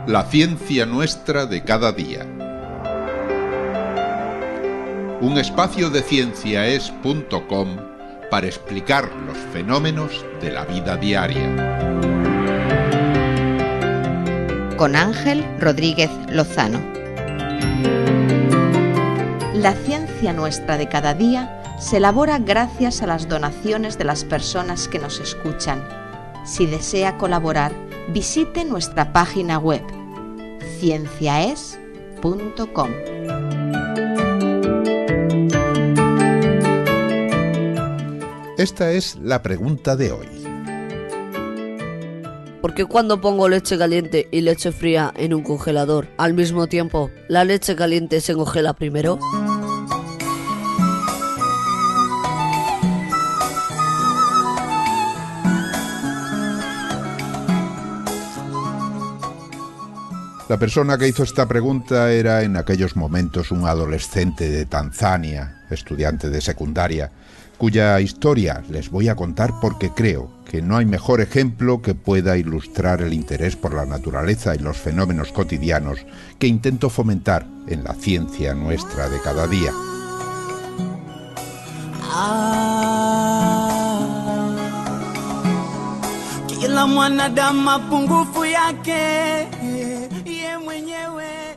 La ciencia nuestra de cada día. Un espacio de cienciaes.com para explicar los fenómenos de la vida diaria. Con Ángel Rodríguez Lozano. La ciencia nuestra de cada día se elabora gracias a las donaciones de las personas que nos escuchan. Si desea colaborar, visite nuestra página web cienciaes.com. Esta es la pregunta de hoy. ¿Por qué cuando pongo leche caliente y leche fría en un congelador, al mismo tiempo, la leche caliente se congela primero? La persona que hizo esta pregunta era en aquellos momentos un adolescente de Tanzania, estudiante de secundaria, cuya historia les voy a contar porque creo que no hay mejor ejemplo que pueda ilustrar el interés por la naturaleza y los fenómenos cotidianos que intento fomentar en la ciencia nuestra de cada día.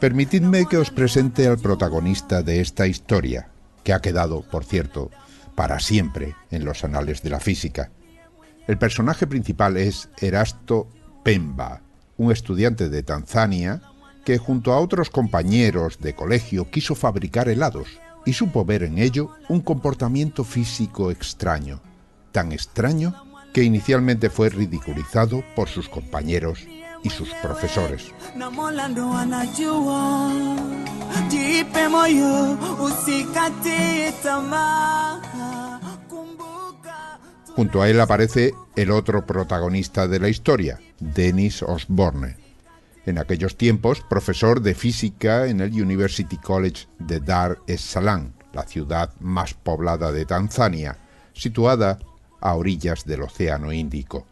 Permitidme que os presente al protagonista de esta historia, que ha quedado, por cierto, para siempre en los anales de la física. El personaje principal es Erasto Pemba, un estudiante de Tanzania que junto a otros compañeros de colegio quiso fabricar helados y supo ver en ello un comportamiento físico extraño, tan extraño que inicialmente fue ridiculizado por sus compañeros y sus profesores. Junto a él aparece el otro protagonista de la historia, Dennis Osborne, en aquellos tiempos profesor de física en el University College de Dar es Salaam, la ciudad más poblada de Tanzania, situada a orillas del Océano Índico.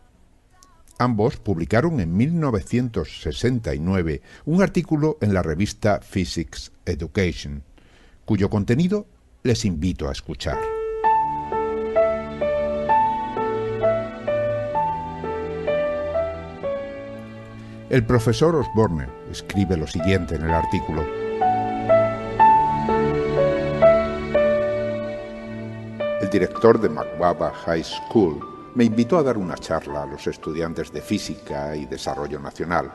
Ambos publicaron en 1969 un artículo en la revista Physics Education, cuyo contenido les invito a escuchar. El profesor Osborne escribe lo siguiente en el artículo. El director de Makwaba High School me invitó a dar una charla a los estudiantes de Física y Desarrollo Nacional.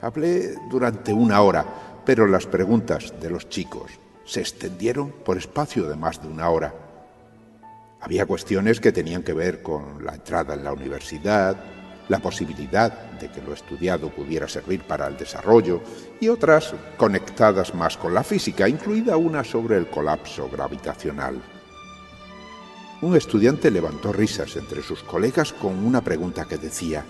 Hablé durante 1 hora, pero las preguntas de los chicos se extendieron por espacio de más de 1 hora. Había cuestiones que tenían que ver con la entrada en la universidad, la posibilidad de que lo estudiado pudiera servir para el desarrollo, y otras conectadas más con la física, incluida una sobre el colapso gravitacional. Un estudiante levantó risas entre sus colegas con una pregunta que decía: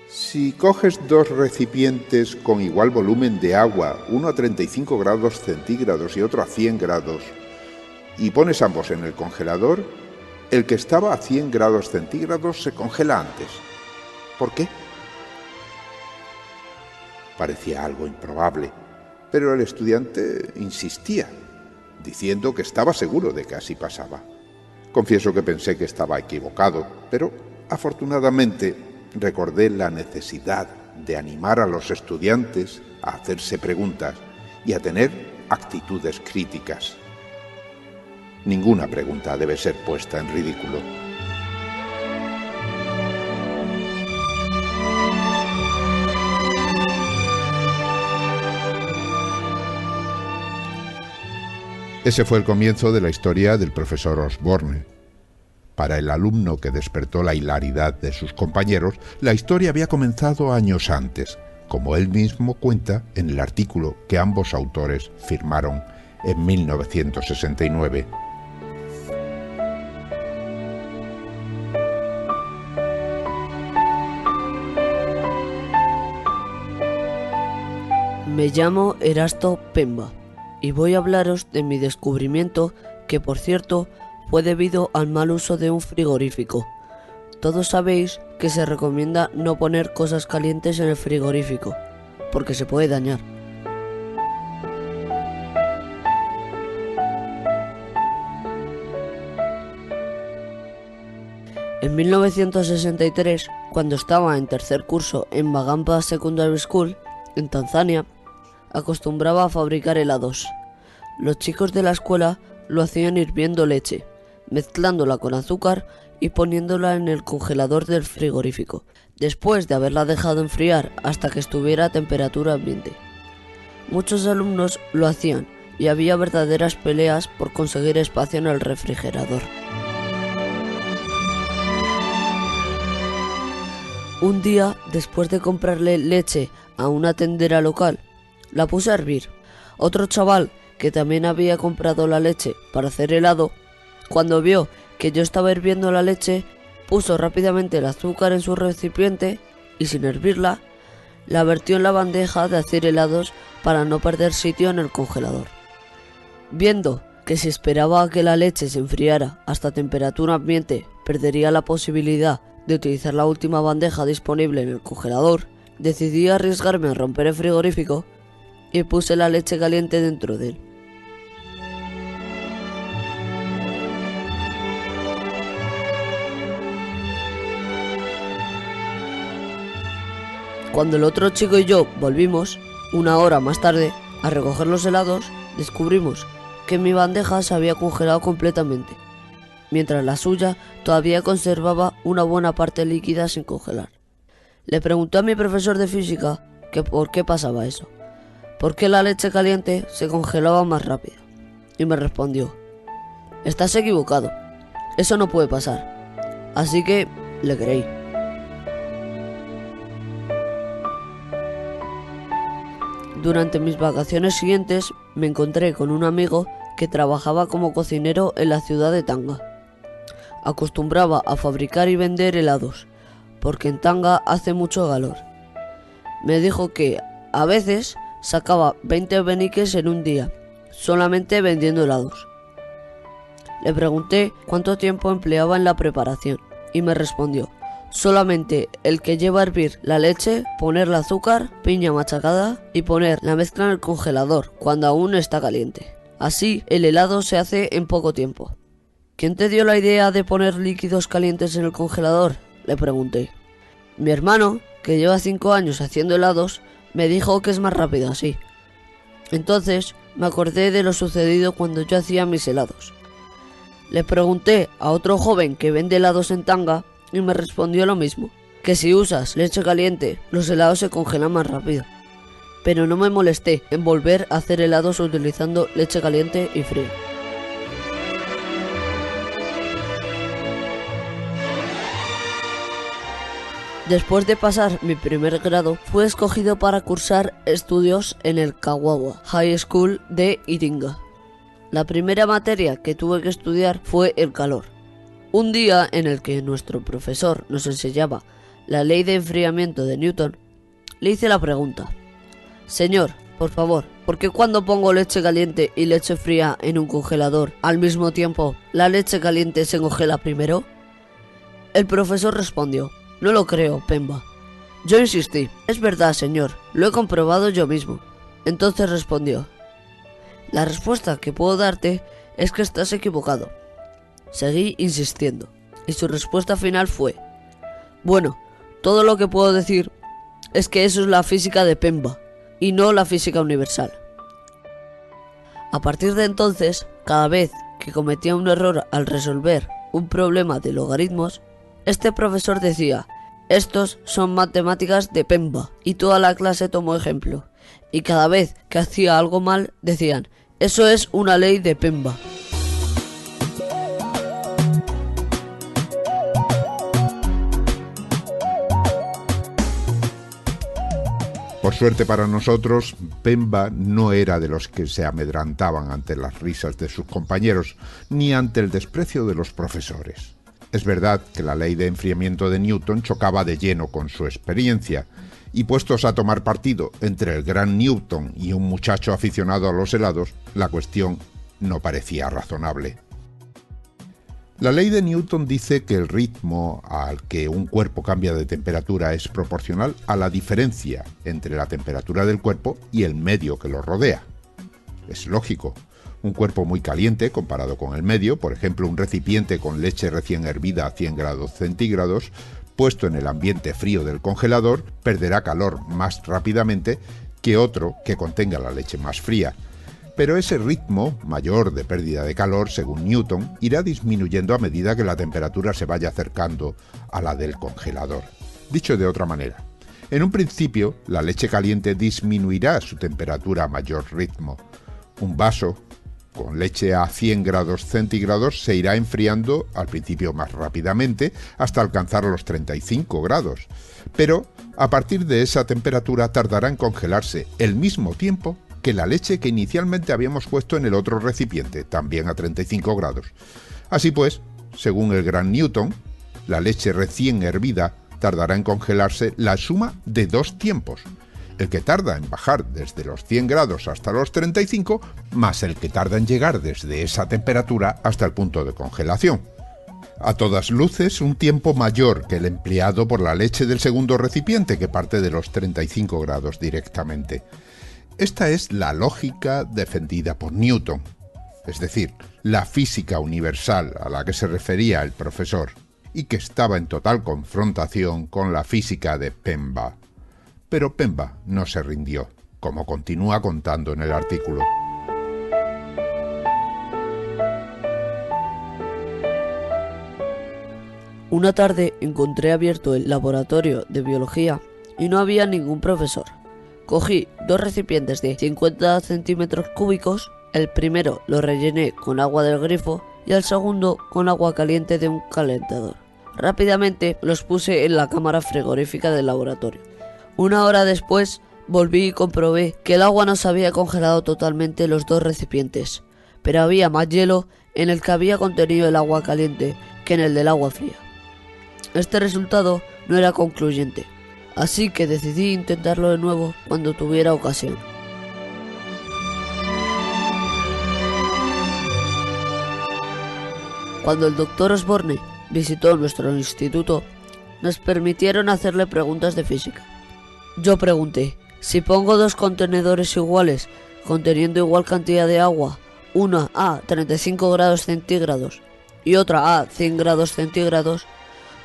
si coges 2 recipientes con igual volumen de agua, uno a 35 grados centígrados y otro a 100 grados, y pones ambos en el congelador, el que estaba a 100 grados centígrados se congela antes. ¿Por qué? Parecía algo improbable, pero el estudiante insistía, diciendo que estaba seguro de que así pasaba. Confieso que pensé que estaba equivocado, pero afortunadamente recordé la necesidad de animar a los estudiantes a hacerse preguntas y a tener actitudes críticas. Ninguna pregunta debe ser puesta en ridículo. Ese fue el comienzo de la historia del profesor Osborne. Para el alumno que despertó la hilaridad de sus compañeros, la historia había comenzado años antes, como él mismo cuenta en el artículo que ambos autores firmaron en 1969. Me llamo Erasto Pemba y voy a hablaros de mi descubrimiento, que por cierto fue debido al mal uso de un frigorífico. Todos sabéis que se recomienda no poner cosas calientes en el frigorífico, porque se puede dañar. En 1963, cuando estaba en tercer curso en Magampa Secondary School, en Tanzania, acostumbraba a fabricar helados. Los chicos de la escuela lo hacían hirviendo leche, mezclándola con azúcar y poniéndola en el congelador del frigorífico, después de haberla dejado enfriar hasta que estuviera a temperatura ambiente. Muchos alumnos lo hacían y había verdaderas peleas por conseguir espacio en el refrigerador. Un día, después de comprarle leche a una tendera local, la puse a hervir. Otro chaval, que también había comprado la leche para hacer helado, cuando vio que yo estaba hirviendo la leche, puso rápidamente el azúcar en su recipiente y, sin hervirla, la vertió en la bandeja de hacer helados para no perder sitio en el congelador. Viendo que si esperaba a que la leche se enfriara hasta temperatura ambiente perdería la posibilidad de utilizar la última bandeja disponible en el congelador, decidí arriesgarme a romper el frigorífico y puse la leche caliente dentro de él. Cuando el otro chico y yo volvimos, una hora más tarde, a recoger los helados, descubrimos que mi bandeja se había congelado completamente, mientras la suya todavía conservaba una buena parte líquida sin congelar. Le pregunté a mi profesor de física que por qué pasaba eso, por qué la leche caliente se congelaba más rápido, y me respondió: estás equivocado, eso no puede pasar. Así que le creí. Durante mis vacaciones siguientes me encontré con un amigo que trabajaba como cocinero en la ciudad de Tanga. Acostumbraba a fabricar y vender helados, porque en Tanga hace mucho calor. Me dijo que a veces sacaba 20 peniques en un día, solamente vendiendo helados. Le pregunté cuánto tiempo empleaba en la preparación y me respondió: solamente el que lleva a hervir la leche, poner el azúcar, piña machacada y poner la mezcla en el congelador cuando aún está caliente. Así el helado se hace en poco tiempo. ¿Quién te dio la idea de poner líquidos calientes en el congelador?, le pregunté. Mi hermano, que lleva 5 años haciendo helados, me dijo que es más rápido así. Entonces me acordé de lo sucedido cuando yo hacía mis helados. Le pregunté a otro joven que vende helados en Tanga y me respondió lo mismo, que si usas leche caliente, los helados se congelan más rápido. Pero no me molesté en volver a hacer helados utilizando leche caliente y fría. Después de pasar mi primer grado, fui escogido para cursar estudios en el Kawawa High School de Iringa. La primera materia que tuve que estudiar fue el calor. Un día en el que nuestro profesor nos enseñaba la ley de enfriamiento de Newton, le hice la pregunta: señor, por favor, ¿por qué cuando pongo leche caliente y leche fría en un congelador al mismo tiempo, la leche caliente se congela primero? El profesor respondió: no lo creo, Pemba. Yo insistí: es verdad, señor, lo he comprobado yo mismo. Entonces respondió: la respuesta que puedo darte es que estás equivocado. Seguí insistiendo, y su respuesta final fue: bueno, todo lo que puedo decir es que eso es la física de Pemba, y no la física universal. A partir de entonces, cada vez que cometía un error al resolver un problema de logaritmos, este profesor decía: estos son matemáticas de Pemba, y toda la clase tomó ejemplo. Y cada vez que hacía algo mal, decían: eso es una ley de Pemba. Por suerte para nosotros, Pemba no era de los que se amedrantaban ante las risas de sus compañeros, ni ante el desprecio de los profesores. Es verdad que la ley de enfriamiento de Newton chocaba de lleno con su experiencia, y puestos a tomar partido entre el gran Newton y un muchacho aficionado a los helados, la cuestión no parecía razonable. La ley de Newton dice que el ritmo al que un cuerpo cambia de temperatura es proporcional a la diferencia entre la temperatura del cuerpo y el medio que lo rodea. Es lógico. Un cuerpo muy caliente comparado con el medio, por ejemplo un recipiente con leche recién hervida a 100 grados centígrados, puesto en el ambiente frío del congelador, perderá calor más rápidamente que otro que contenga la leche más fría. Pero ese ritmo mayor de pérdida de calor, según Newton, irá disminuyendo a medida que la temperatura se vaya acercando a la del congelador. Dicho de otra manera, en un principio la leche caliente disminuirá su temperatura a mayor ritmo. Un vaso con leche a 100 grados centígrados se irá enfriando al principio más rápidamente hasta alcanzar los 35 grados, pero a partir de esa temperatura tardará en congelarse el mismo tiempo que la leche que inicialmente habíamos puesto en el otro recipiente, también a 35 grados. Así pues, según el gran Newton, la leche recién hervida tardará en congelarse la suma de dos tiempos: el que tarda en bajar desde los 100 grados hasta los 35, más el que tarda en llegar desde esa temperatura hasta el punto de congelación. A todas luces, un tiempo mayor que el empleado por la leche del segundo recipiente, que parte de los 35 grados directamente. Esta es la lógica defendida por Newton, es decir, la física universal a la que se refería el profesor, y que estaba en total confrontación con la física de Pemba. Pero Pemba no se rindió, como continúa contando en el artículo. Una tarde encontré abierto el laboratorio de biología y no había ningún profesor. Cogí dos recipientes de 50 centímetros cúbicos, el primero lo rellené con agua del grifo y el segundo con agua caliente de un calentador. Rápidamente los puse en la cámara frigorífica del laboratorio. Una hora después volví y comprobé que el agua no se había congelado totalmente en los dos recipientes, pero había más hielo en el que había contenido el agua caliente que en el del agua fría. Este resultado no era concluyente, así que decidí intentarlo de nuevo cuando tuviera ocasión. Cuando el doctor Osborne visitó nuestro instituto, nos permitieron hacerle preguntas de física. Yo pregunté, si pongo dos contenedores iguales, conteniendo igual cantidad de agua, una a 35 grados centígrados y otra a 100 grados centígrados,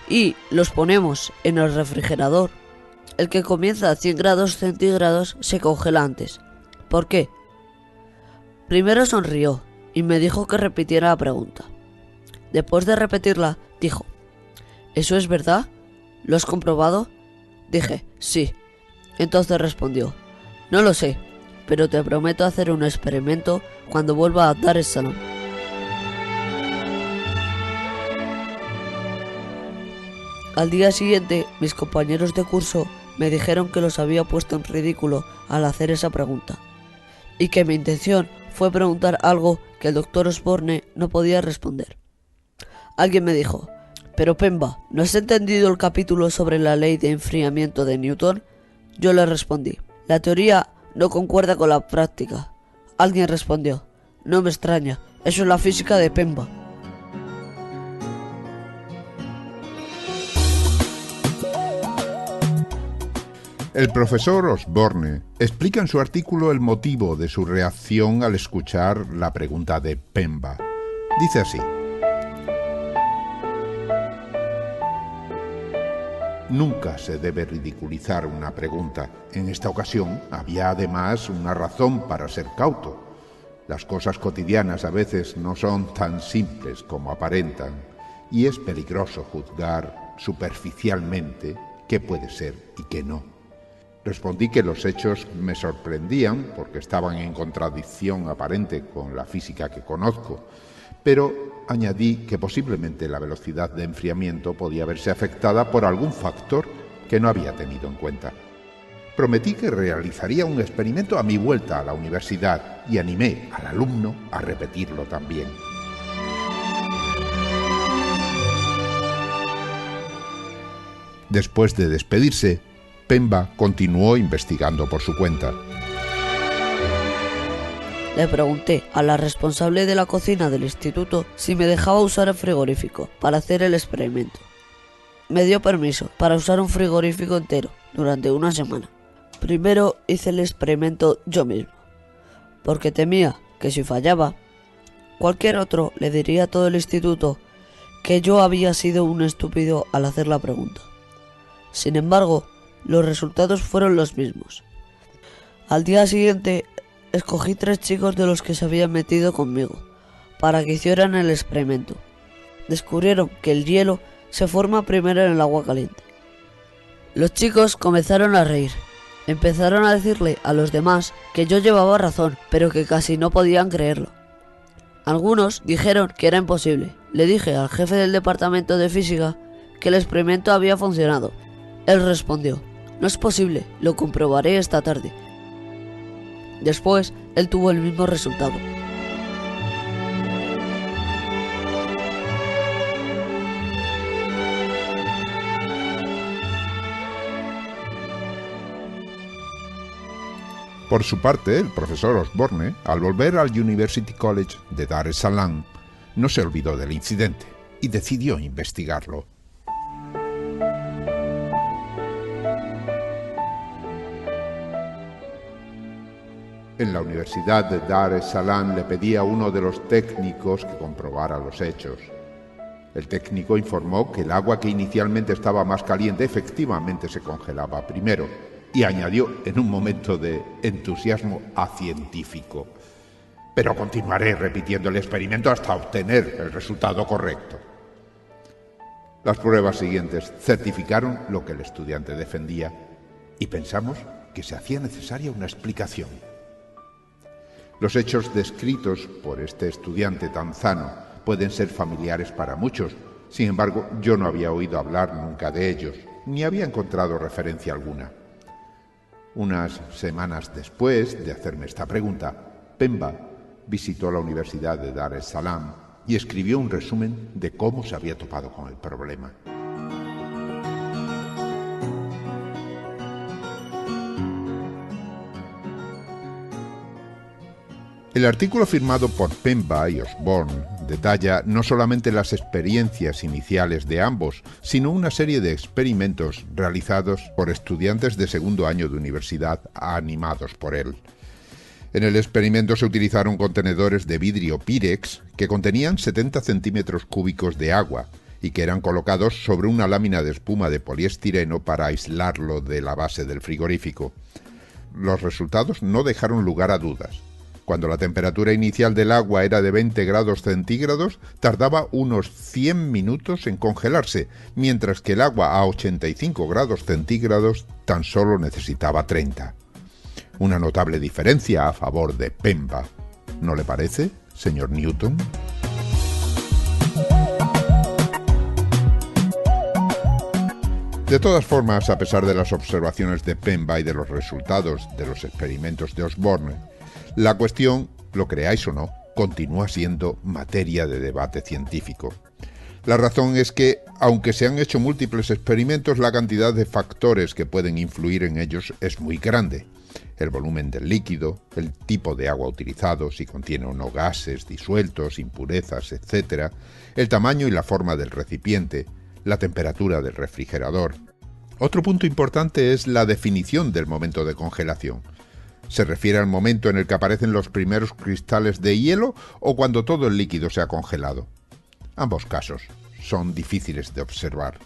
y los ponemos en el refrigerador, el que comienza a 100 grados centígrados se congela antes. ¿Por qué? Primero sonrió y me dijo que repitiera la pregunta. Después de repetirla, dijo, ¿eso es verdad? ¿Lo has comprobado? Dije, sí. Entonces respondió, no lo sé, pero te prometo hacer un experimento cuando vuelva a dar el salón. Al día siguiente, mis compañeros de curso me dijeron que los había puesto en ridículo al hacer esa pregunta, y que mi intención fue preguntar algo que el doctor Osborne no podía responder. Alguien me dijo, pero Pemba, ¿no has entendido el capítulo sobre la ley de enfriamiento de Newton? Yo le respondí, la teoría no concuerda con la práctica. Alguien respondió, no me extraña, eso es la física de Pemba. El profesor Osborne explica en su artículo el motivo de su reacción al escuchar la pregunta de Pemba. Dice así: nunca se debe ridiculizar una pregunta. En esta ocasión había además una razón para ser cauto. Las cosas cotidianas a veces no son tan simples como aparentan, y es peligroso juzgar superficialmente qué puede ser y qué no. Respondí que los hechos me sorprendían porque estaban en contradicción aparente con la física que conozco, pero añadí que posiblemente la velocidad de enfriamiento podía verse afectada por algún factor que no había tenido en cuenta. Prometí que realizaría un experimento a mi vuelta a la universidad y animé al alumno a repetirlo también. Después de despedirse, Pemba continuó investigando por su cuenta. Le pregunté a la responsable de la cocina del instituto si me dejaba usar el frigorífico para hacer el experimento. Me dio permiso para usar un frigorífico entero durante una semana. Primero hice el experimento yo mismo, porque temía que si fallaba, cualquier otro le diría a todo el instituto que yo había sido un estúpido al hacer la pregunta. Sin embargo, los resultados fueron los mismos. Al día siguiente, escogí 3 chicos de los que se habían metido conmigo para que hicieran el experimento. Descubrieron que el hielo se forma primero en el agua caliente. Los chicos comenzaron a reír. Empezaron a decirle a los demás que yo llevaba razón, pero que casi no podían creerlo. Algunos dijeron que era imposible. Le dije al jefe del departamento de física que el experimento había funcionado. Él respondió: no es posible, lo comprobaré esta tarde. Después, él tuvo el mismo resultado. Por su parte, el profesor Osborne, al volver al University College de Dar es Salaam, no se olvidó del incidente y decidió investigarlo. En la Universidad de Dar es Salaam le pedía a uno de los técnicos que comprobara los hechos. El técnico informó que el agua que inicialmente estaba más caliente efectivamente se congelaba primero, y añadió en un momento de entusiasmo científico: pero continuaré repitiendo el experimento hasta obtener el resultado correcto. Las pruebas siguientes certificaron lo que el estudiante defendía y pensamos que se hacía necesaria una explicación. Los hechos descritos por este estudiante tan sano pueden ser familiares para muchos. Sin embargo, yo no había oído hablar nunca de ellos, ni había encontrado referencia alguna. Unas semanas después de hacerme esta pregunta, Pemba visitó la Universidad de Dar es Salaam y escribió un resumen de cómo se había topado con el problema. El artículo firmado por Pemba y Osborne detalla no solamente las experiencias iniciales de ambos, sino una serie de experimentos realizados por estudiantes de segundo año de universidad animados por él. En el experimento se utilizaron contenedores de vidrio Pyrex que contenían 70 centímetros cúbicos de agua y que eran colocados sobre una lámina de espuma de poliestireno para aislarlo de la base del frigorífico. Los resultados no dejaron lugar a dudas. Cuando la temperatura inicial del agua era de 20 grados centígrados, tardaba unos 100 minutos en congelarse, mientras que el agua a 85 grados centígrados tan solo necesitaba 30. Una notable diferencia a favor de Pemba. ¿No le parece, señor Newton? De todas formas, a pesar de las observaciones de Pemba y de los resultados de los experimentos de Osborne, la cuestión, lo creáis o no, continúa siendo materia de debate científico. La razón es que, aunque se han hecho múltiples experimentos, la cantidad de factores que pueden influir en ellos es muy grande. El volumen del líquido, el tipo de agua utilizado, si contiene o no gases disueltos, impurezas, etc., el tamaño y la forma del recipiente, la temperatura del refrigerador. Otro punto importante es la definición del momento de congelación. ¿Se refiere al momento en el que aparecen los primeros cristales de hielo o cuando todo el líquido se ha congelado? Ambos casos son difíciles de observar.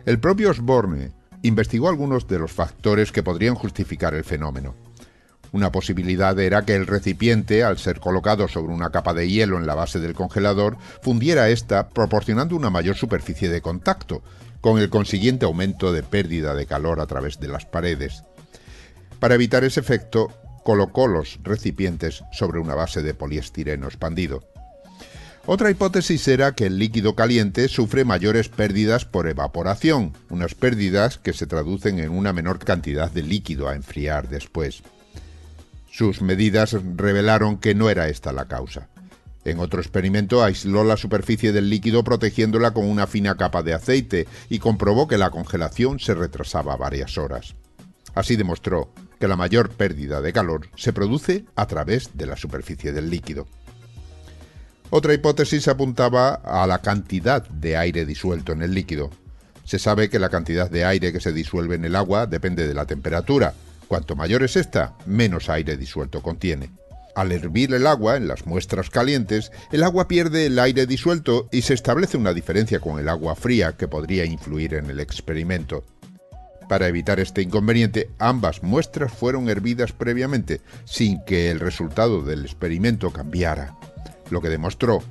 El propio Osborne investigó algunos de los factores que podrían justificar el fenómeno. Una posibilidad era que el recipiente, al ser colocado sobre una capa de hielo en la base del congelador, fundiera ésta proporcionando una mayor superficie de contacto, con el consiguiente aumento de pérdida de calor a través de las paredes. Para evitar ese efecto, colocó los recipientes sobre una base de poliestireno expandido. Otra hipótesis era que el líquido caliente sufre mayores pérdidas por evaporación, unas pérdidas que se traducen en una menor cantidad de líquido a enfriar después. Sus medidas revelaron que no era esta la causa. En otro experimento aisló la superficie del líquido protegiéndola con una fina capa de aceite y comprobó que la congelación se retrasaba varias horas. Así demostró que la mayor pérdida de calor se produce a través de la superficie del líquido. Otra hipótesis apuntaba a la cantidad de aire disuelto en el líquido. Se sabe que la cantidad de aire que se disuelve en el agua depende de la temperatura. Cuanto mayor es esta, menos aire disuelto contiene. Al hervir el agua en las muestras calientes, el agua pierde el aire disuelto y se establece una diferencia con el agua fría que podría influir en el experimento. Para evitar este inconveniente, ambas muestras fueron hervidas previamente, sin que el resultado del experimento cambiara, lo que demostró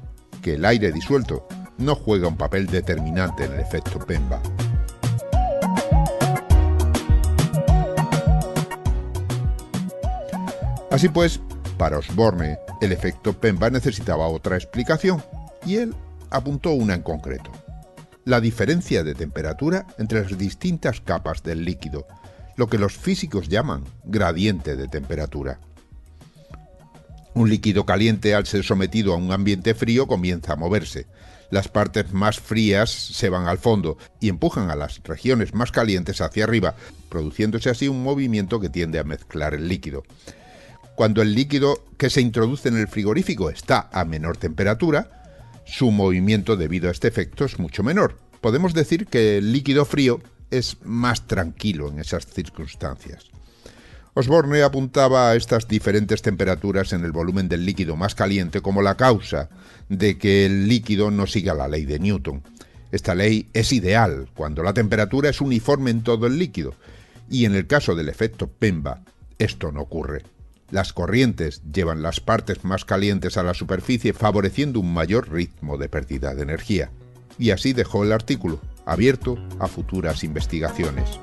que el aire disuelto no juega un papel determinante en el efecto Pemba. Así pues, para Osborne, el efecto Pemba necesitaba otra explicación, y él apuntó una en concreto: la diferencia de temperatura entre las distintas capas del líquido, lo que los físicos llaman gradiente de temperatura. Un líquido caliente, al ser sometido a un ambiente frío, comienza a moverse. Las partes más frías se van al fondo y empujan a las regiones más calientes hacia arriba, produciéndose así un movimiento que tiende a mezclar el líquido. Cuando el líquido que se introduce en el frigorífico está a menor temperatura, su movimiento debido a este efecto es mucho menor. Podemos decir que el líquido frío es más tranquilo en esas circunstancias. Osborne apuntaba a estas diferentes temperaturas en el volumen del líquido más caliente como la causa de que el líquido no siga la ley de Newton. Esta ley es ideal cuando la temperatura es uniforme en todo el líquido, y en el caso del efecto Pemba, esto no ocurre. Las corrientes llevan las partes más calientes a la superficie, favoreciendo un mayor ritmo de pérdida de energía. Y así dejó el artículo, abierto a futuras investigaciones.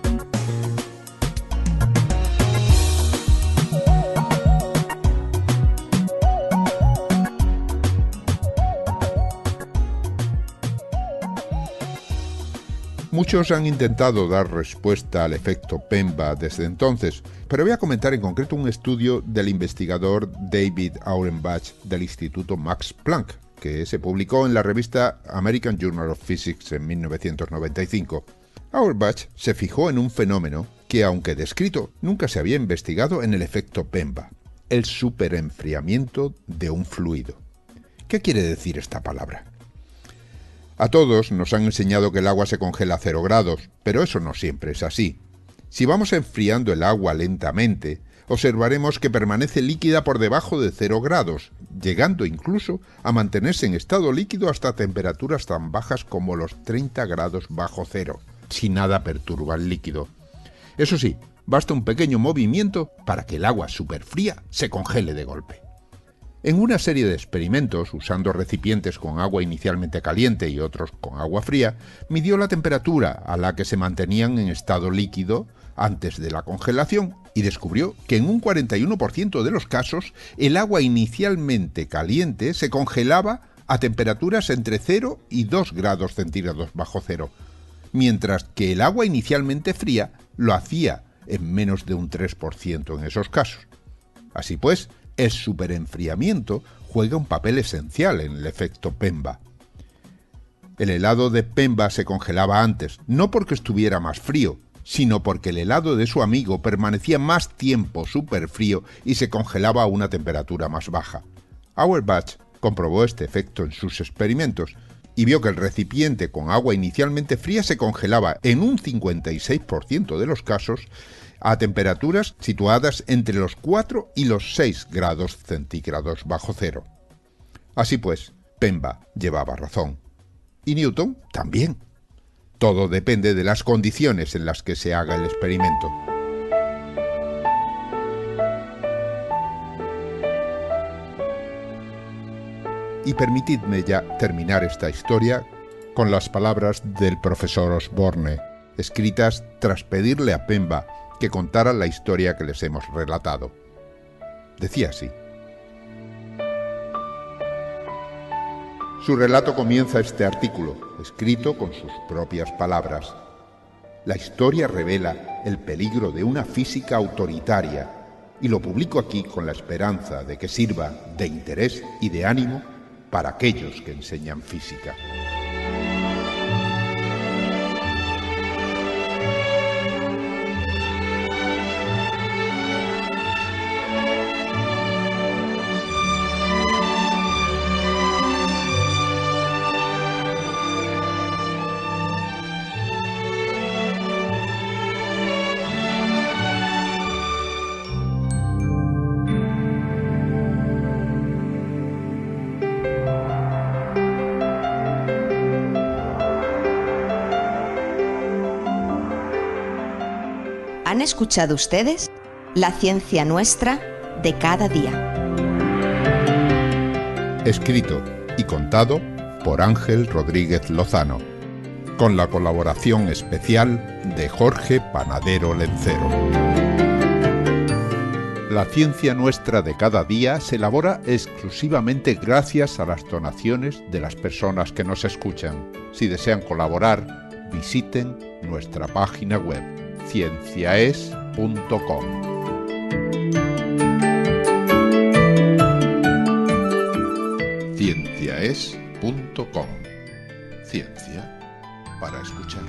Muchos han intentado dar respuesta al efecto Pemba desde entonces, pero voy a comentar en concreto un estudio del investigador David Auerbach del Instituto Max Planck, que se publicó en la revista American Journal of Physics en 1995. Auerbach se fijó en un fenómeno que, aunque descrito, nunca se había investigado en el efecto Pemba: el superenfriamiento de un fluido. ¿Qué quiere decir esta palabra? A todos nos han enseñado que el agua se congela a 0 grados, pero eso no siempre es así. Si vamos enfriando el agua lentamente, observaremos que permanece líquida por debajo de 0 grados, llegando incluso a mantenerse en estado líquido hasta temperaturas tan bajas como los 30 grados bajo cero, si nada perturba el líquido. Eso sí, basta un pequeño movimiento para que el agua superfría se congele de golpe. En una serie de experimentos, usando recipientes con agua inicialmente caliente y otros con agua fría, midió la temperatura a la que se mantenían en estado líquido antes de la congelación y descubrió que en un 41% de los casos el agua inicialmente caliente se congelaba a temperaturas entre 0 y 2 grados centígrados bajo cero, mientras que el agua inicialmente fría lo hacía en menos de un 3% en esos casos. Así pues, el superenfriamiento juega un papel esencial en el efecto Pemba. El helado de Pemba se congelaba antes, no porque estuviera más frío, sino porque el helado de su amigo permanecía más tiempo superfrío y se congelaba a una temperatura más baja. Auerbach comprobó este efecto en sus experimentos y vio que el recipiente con agua inicialmente fría se congelaba en un 56% de los casos a temperaturas situadas entre los 4 y los 6 grados centígrados bajo cero. Así pues, Pemba llevaba razón. Y Newton también. Todo depende de las condiciones en las que se haga el experimento. Y permitidme ya terminar esta historia con las palabras del profesor Osborne, escritas tras pedirle a Pemba que contara la historia que les hemos relatado. Decía así: su relato comienza este artículo, escrito con sus propias palabras. La historia revela el peligro de una física autoritaria, y lo publico aquí con la esperanza de que sirva de interés y de ánimo para aquellos que enseñan física. ¿Han escuchado ustedes? La ciencia nuestra de cada día. Escrito y contado por Ángel Rodríguez Lozano, con la colaboración especial de Jorge Panadero Lencero. La ciencia nuestra de cada día se elabora exclusivamente gracias a las donaciones de las personas que nos escuchan. Si desean colaborar, visiten nuestra página web cienciaes.com. cienciaes.com. Ciencia para escuchar.